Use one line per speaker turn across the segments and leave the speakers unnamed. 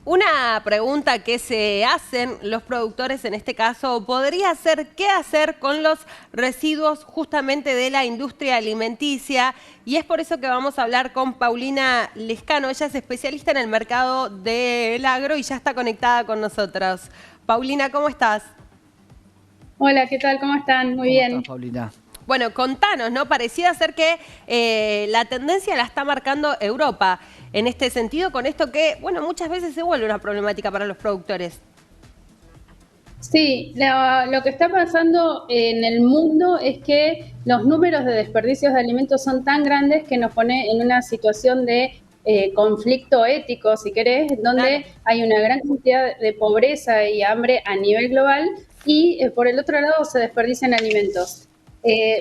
Una pregunta que se hacen los productores en este caso podría ser qué hacer con los residuos justamente de la industria alimenticia, y es por eso que vamos a hablar con Paulina Lescano. Ella es especialista en el mercado del agro y ya está conectada con nosotros. Paulina, ¿cómo estás?
Hola, ¿qué tal? ¿Cómo están? Muy
¿Cómo estás,
bien.
Paulina?
Bueno, contanos, ¿no? Pareciera ser que la tendencia la está marcando Europa en este sentido, con esto que, bueno, muchas veces se vuelve una problemática para los productores.
Sí, lo que está pasando en el mundo es que los números de desperdicios de alimentos son tan grandes que nos pone en una situación de conflicto ético, si querés,
Claro.
donde hay una gran cantidad de pobreza y hambre a nivel global y por el otro lado se desperdician alimentos.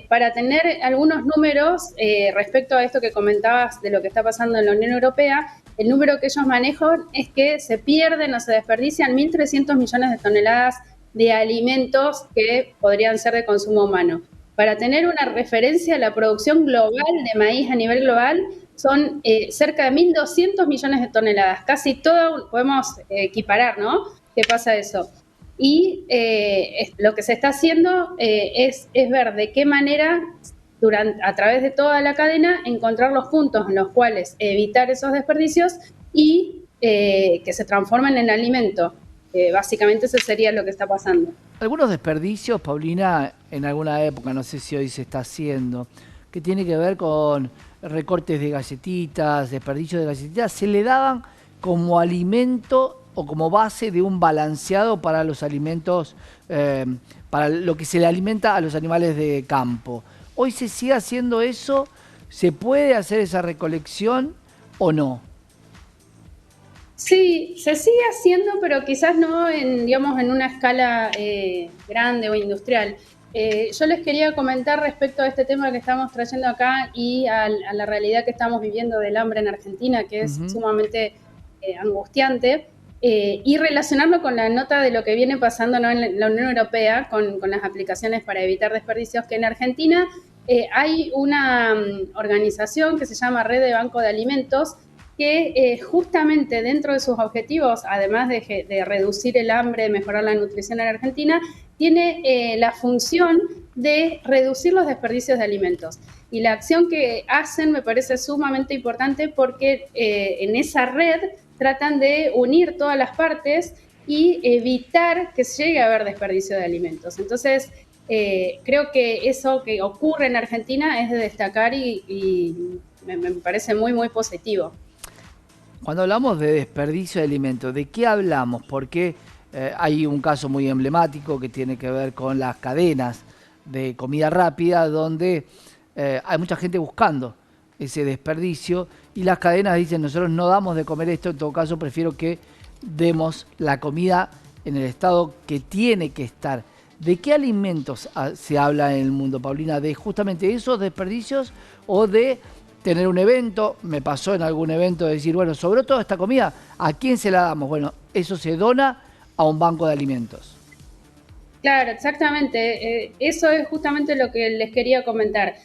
Para tener algunos números respecto a esto que comentabas de lo que está pasando en la Unión Europea, el número que ellos manejan es que se pierden o se desperdician 1.300 millones de toneladas de alimentos que podrían ser de consumo humano. Para tener una referencia, la producción global de maíz a nivel global son cerca de 1.200 millones de toneladas. Casi todo podemos equiparar, ¿no? ¿Qué pasa eso? Y lo que se está haciendo es ver de qué manera, a través de toda la cadena, encontrar los puntos en los cuales evitar esos desperdicios y que se transformen en alimento. Básicamente eso sería lo que está pasando.
Algunos desperdicios, Paulina, en alguna época, no sé si hoy se está haciendo, que tiene que ver con recortes de galletitas, desperdicios de galletitas, se le daban como alimento o como base de un balanceado para los alimentos, para lo que se le alimenta a los animales de campo. Hoy se sigue haciendo eso, ¿se puede hacer esa recolección o no?
Sí, se sigue haciendo, pero quizás no en, digamos, en una escala grande o industrial. Yo les quería comentar respecto a este tema que estamos trayendo acá y a la realidad que estamos viviendo del hambre en Argentina, que es
Ujú.
sumamente angustiante, y relacionarlo con la nota de lo que viene pasando, ¿no?, en la Unión Europea con las aplicaciones para evitar desperdicios, que en Argentina hay una organización que se llama Red de Banco de Alimentos, que justamente dentro de sus objetivos, además de reducir el hambre, mejorar la nutrición en Argentina, tiene la función de reducir los desperdicios de alimentos. Y la acción que hacen me parece sumamente importante porque en esa red tratan de unir todas las partes y evitar que se llegue a haber desperdicio de alimentos. Entonces, creo que eso que ocurre en Argentina es de destacar y me parece muy, muy positivo.
Cuando hablamos de desperdicio de alimentos, ¿de qué hablamos? Porque hay un caso muy emblemático que tiene que ver con las cadenas de comida rápida, donde hay mucha gente buscando ese desperdicio y las cadenas dicen, nosotros no damos de comer esto, en todo caso prefiero que demos la comida en el estado que tiene que estar. ¿De qué alimentos se habla en el mundo, Paulina? ¿De justamente esos desperdicios o de tener un evento? Me pasó en algún evento de decir, bueno, sobró toda esta comida, ¿a quién se la damos? Bueno, eso se dona a un banco de alimentos.
Claro, exactamente. Eso es justamente lo que les quería comentar.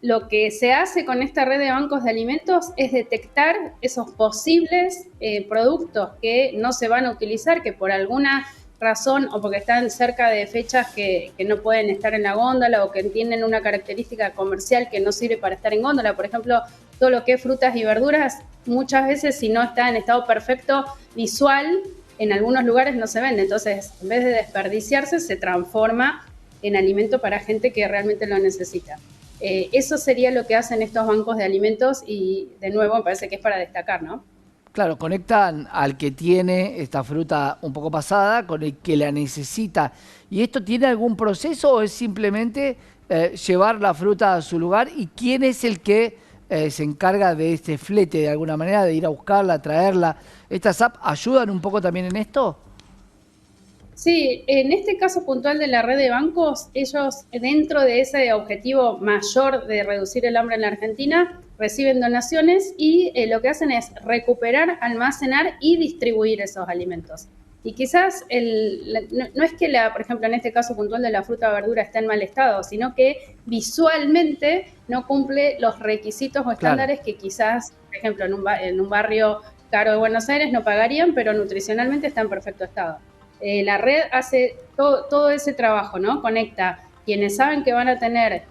Lo que se hace con esta red de bancos de alimentos es detectar esos posibles productos que no se van a utilizar, que por alguna razón o porque están cerca de fechas que no pueden estar en la góndola o que tienen una característica comercial que no sirve para estar en góndola. Por ejemplo, todo lo que es frutas y verduras, muchas veces si no está en estado perfecto visual, en algunos lugares no se vende. Entonces, en vez de desperdiciarse, se transforma en alimento para gente que realmente lo necesita. Eso sería lo que hacen estos bancos de alimentos y de nuevo me parece que es para destacar, ¿no?
Claro, conectan al que tiene esta fruta un poco pasada con el que la necesita. ¿Y esto tiene algún proceso o es simplemente llevar la fruta a su lugar? ¿Y quién es el que se encarga de este flete de alguna manera, de ir a buscarla, traerla? ¿Estas apps ayudan un poco también en esto?
Sí, en este caso puntual de la red de bancos, ellos dentro de ese objetivo mayor de reducir el hambre en la Argentina, reciben donaciones y lo que hacen es recuperar, almacenar y distribuir esos alimentos. Y quizás no es que, por ejemplo, en este caso puntual de la fruta o verdura está en mal estado, sino que visualmente no cumple los requisitos o
Claro.
estándares que quizás, por ejemplo, en un barrio Caro de Buenos Aires no pagarían, pero nutricionalmente está en perfecto estado. La red hace todo ese trabajo, ¿no? Conecta quienes saben que van a tener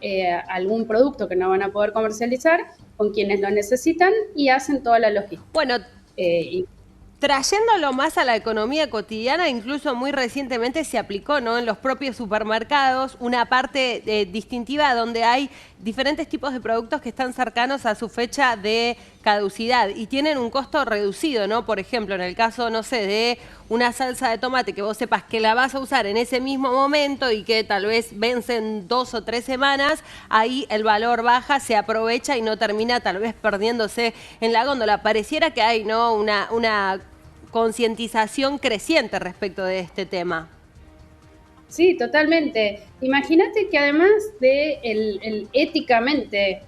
algún producto que no van a poder comercializar con quienes lo necesitan y hacen toda la logística.
Bueno, trayéndolo más a la economía cotidiana, incluso muy recientemente se aplicó, ¿no?, en los propios supermercados una parte distintiva donde hay diferentes tipos de productos que están cercanos a su fecha de caducidad y tienen un costo reducido, ¿no? Por ejemplo, en el caso, no sé, de una salsa de tomate que vos sepas que la vas a usar en ese mismo momento y que tal vez vence en 2 o 3 semanas, ahí el valor baja, se aprovecha y no termina tal vez perdiéndose en la góndola. Pareciera que hay, ¿no?, una concientización creciente respecto de este tema.
Sí, totalmente. Imagínate que además de el éticamente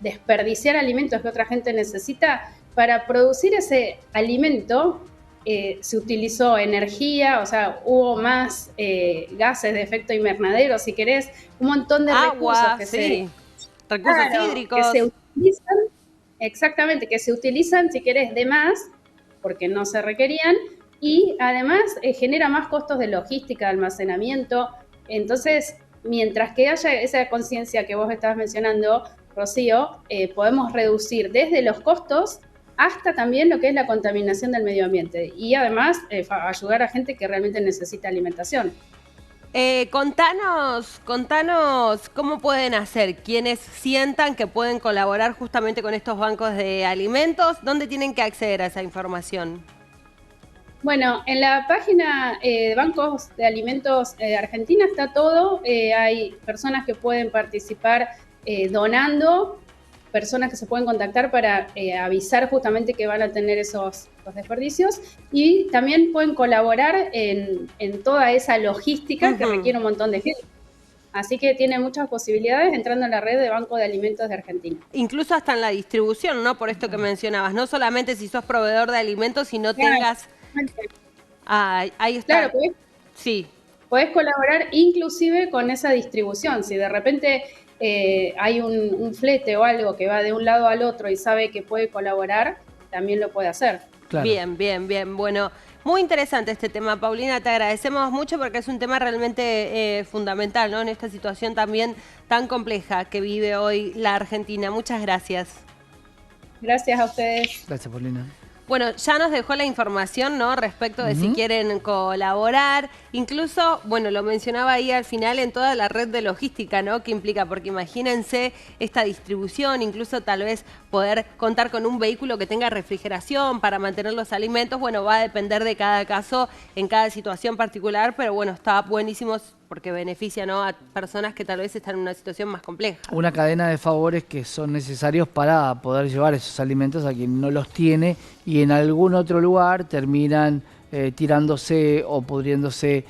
desperdiciar alimentos que otra gente necesita, para producir ese alimento se utilizó energía, o sea, hubo más gases de efecto invernadero, si querés, un montón de recursos que
recursos hídricos.
Que se utilizan, exactamente, que se utilizan, si querés, de más, porque no se requerían, y además genera más costos de logística, de almacenamiento. Entonces, mientras que haya esa conciencia que vos estabas mencionando, Rocío, podemos reducir desde los costos hasta también lo que es la contaminación del medio ambiente y además ayudar a gente que realmente necesita alimentación.
Contanos cómo pueden hacer quienes sientan que pueden colaborar justamente con estos bancos de alimentos, ¿dónde tienen que acceder a esa información?
Bueno, en la página de Bancos de Alimentos de Argentina está todo, hay personas que pueden participar donando, personas que se pueden contactar para avisar justamente que van a tener esos desperdicios y también pueden colaborar en toda esa logística que requiere un montón de gente. Así que tiene muchas posibilidades entrando en la red de Banco de Alimentos de Argentina.
Incluso hasta en la distribución, ¿no? Por esto que mencionabas, no solamente si sos proveedor de alimentos, sino tengas... ahí está.
Claro, podés colaborar inclusive con esa distribución. Si de repente hay un flete o algo que va de un lado al otro y sabe que puede colaborar, también lo puede hacer.
Claro. Bien. Bueno, muy interesante este tema, Paulina. Te agradecemos mucho porque es un tema realmente fundamental, ¿no?, en esta situación también tan compleja que vive hoy la Argentina. Muchas gracias.
Gracias a ustedes.
Gracias, Paulina.
Bueno, ya nos dejó la información, ¿no?, respecto de si quieren colaborar. Incluso, bueno, lo mencionaba ahí al final en toda la red de logística, ¿no?, que implica, porque imagínense esta distribución, incluso tal vez poder contar con un vehículo que tenga refrigeración para mantener los alimentos. Bueno, va a depender de cada caso, en cada situación particular, pero bueno, está buenísimo porque beneficia, ¿no?, a personas que tal vez están en una situación más compleja.
Una cadena de favores que son necesarios para poder llevar esos alimentos a quien no los tiene y en algún otro lugar terminan tirándose o pudriéndose